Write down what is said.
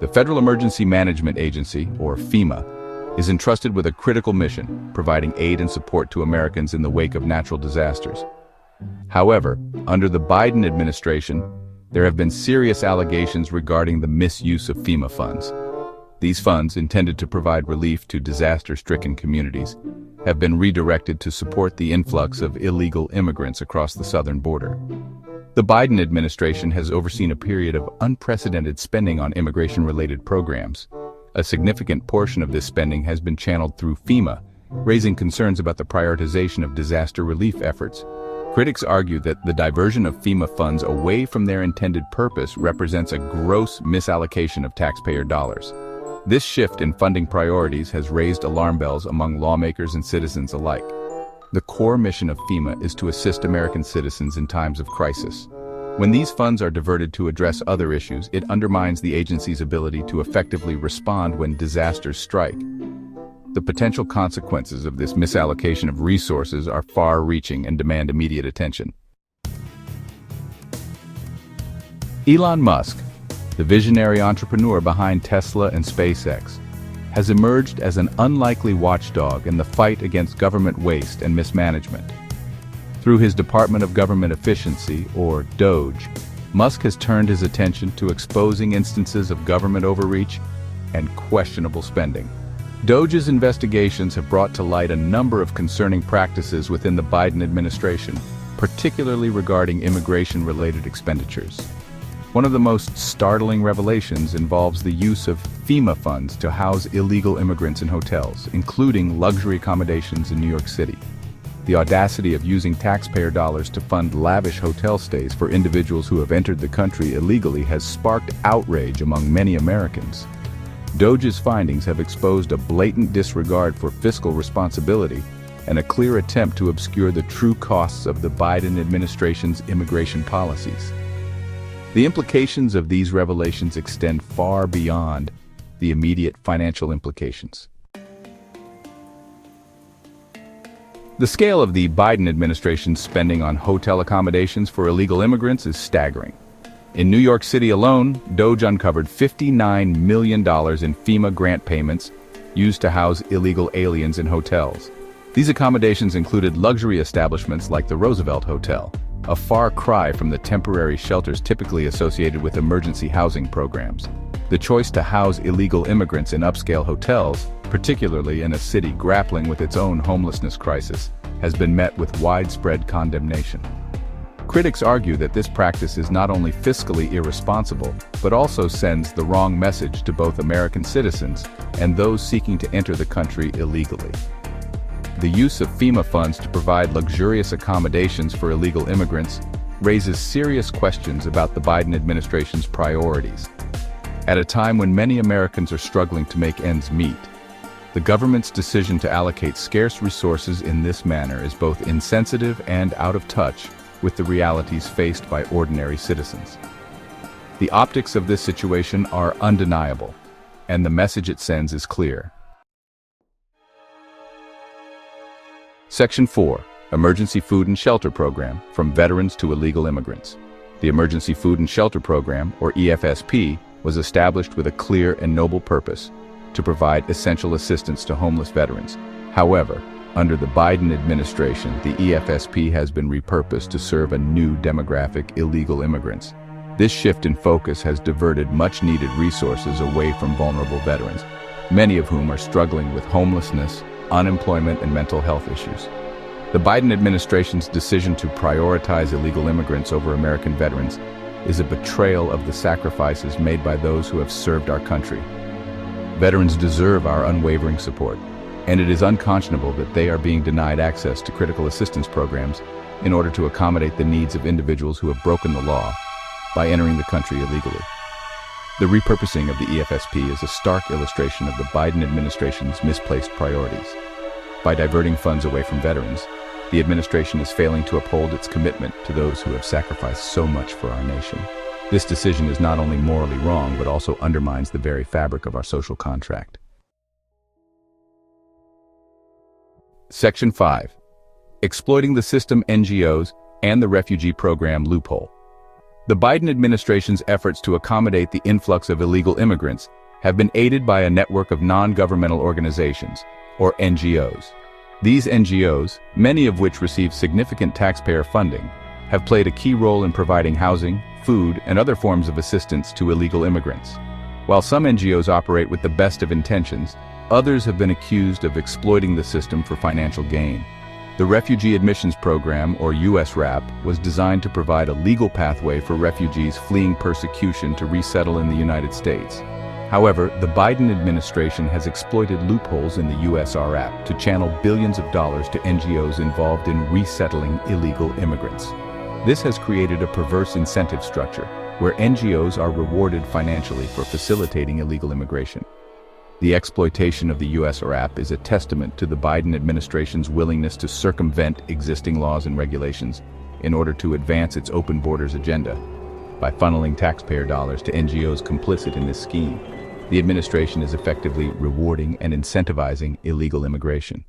The Federal Emergency Management Agency, or FEMA, is entrusted with a critical mission, providing aid and support to Americans in the wake of natural disasters. However, under the Biden administration, there have been serious allegations regarding the misuse of FEMA funds. These funds, intended to provide relief to disaster-stricken communities, have been redirected to support the influx of illegal immigrants across the southern border. The Biden administration has overseen a period of unprecedented spending on immigration-related programs. A significant portion of this spending has been channeled through FEMA, raising concerns about the prioritization of disaster relief efforts. Critics argue that the diversion of FEMA funds away from their intended purpose represents a gross misallocation of taxpayer dollars. This shift in funding priorities has raised alarm bells among lawmakers and citizens alike. The core mission of FEMA is to assist American citizens in times of crisis. When these funds are diverted to address other issues, it undermines the agency's ability to effectively respond when disasters strike. The potential consequences of this misallocation of resources are far-reaching and demand immediate attention. Elon Musk, the visionary entrepreneur behind Tesla and SpaceX, has emerged as an unlikely watchdog in the fight against government waste and mismanagement. Through his Department of Government Efficiency, or DOGE, Musk has turned his attention to exposing instances of government overreach and questionable spending. DOGE's investigations have brought to light a number of concerning practices within the Biden administration, particularly regarding immigration-related expenditures. One of the most startling revelations involves the use of FEMA funds to house illegal immigrants in hotels, including luxury accommodations in New York City. The audacity of using taxpayer dollars to fund lavish hotel stays for individuals who have entered the country illegally has sparked outrage among many Americans. DOGE's findings have exposed a blatant disregard for fiscal responsibility and a clear attempt to obscure the true costs of the Biden administration's immigration policies. The implications of these revelations extend far beyond the immediate financial implications. The scale of the Biden administration's spending on hotel accommodations for illegal immigrants is staggering. In New York City alone, DOGE uncovered $59 million in FEMA grant payments used to house illegal aliens in hotels. These accommodations included luxury establishments like the Roosevelt Hotel, a far cry from the temporary shelters typically associated with emergency housing programs. The choice to house illegal immigrants in upscale hotels, particularly in a city grappling with its own homelessness crisis, has been met with widespread condemnation. Critics argue that this practice is not only fiscally irresponsible, but also sends the wrong message to both American citizens and those seeking to enter the country illegally. The use of FEMA funds to provide luxurious accommodations for illegal immigrants raises serious questions about the Biden administration's priorities. At a time when many Americans are struggling to make ends meet, the government's decision to allocate scarce resources in this manner is both insensitive and out of touch with the realities faced by ordinary citizens. The optics of this situation are undeniable, and the message it sends is clear. Section 4. Emergency Food and Shelter Program, from Veterans to Illegal Immigrants. The Emergency Food and Shelter Program, or EFSP, was established with a clear and noble purpose: to provide essential assistance to homeless veterans. However, under the Biden administration, the EFSP has been repurposed to serve a new demographic: illegal immigrants. This shift in focus has diverted much-needed resources away from vulnerable veterans, many of whom are struggling with homelessness, unemployment, and mental health issues. The Biden administration's decision to prioritize illegal immigrants over American veterans is a betrayal of the sacrifices made by those who have served our country. Veterans deserve our unwavering support, and it is unconscionable that they are being denied access to critical assistance programs in order to accommodate the needs of individuals who have broken the law by entering the country illegally. The repurposing of the EFSP is a stark illustration of the Biden administration's misplaced priorities. By diverting funds away from veterans, the administration is failing to uphold its commitment to those who have sacrificed so much for our nation. This decision is not only morally wrong, but also undermines the very fabric of our social contract. Section 5. Exploiting the system, NGOs, and the refugee program Loophole. The Biden administration's efforts to accommodate the influx of illegal immigrants have been aided by a network of non-governmental organizations, or NGOs. These NGOs, many of which receive significant taxpayer funding, have played a key role in providing housing, food, and other forms of assistance to illegal immigrants. While some NGOs operate with the best of intentions, others have been accused of exploiting the system for financial gain. The Refugee Admissions Program, or USRAP, was designed to provide a legal pathway for refugees fleeing persecution to resettle in the United States. However, the Biden administration has exploited loopholes in the USRAP to channel billions of dollars to NGOs involved in resettling illegal immigrants. This has created a perverse incentive structure, where NGOs are rewarded financially for facilitating illegal immigration. The exploitation of the USRAP is a testament to the Biden administration's willingness to circumvent existing laws and regulations in order to advance its open borders agenda. By funneling taxpayer dollars to NGOs complicit in this scheme, the administration is effectively rewarding and incentivizing illegal immigration.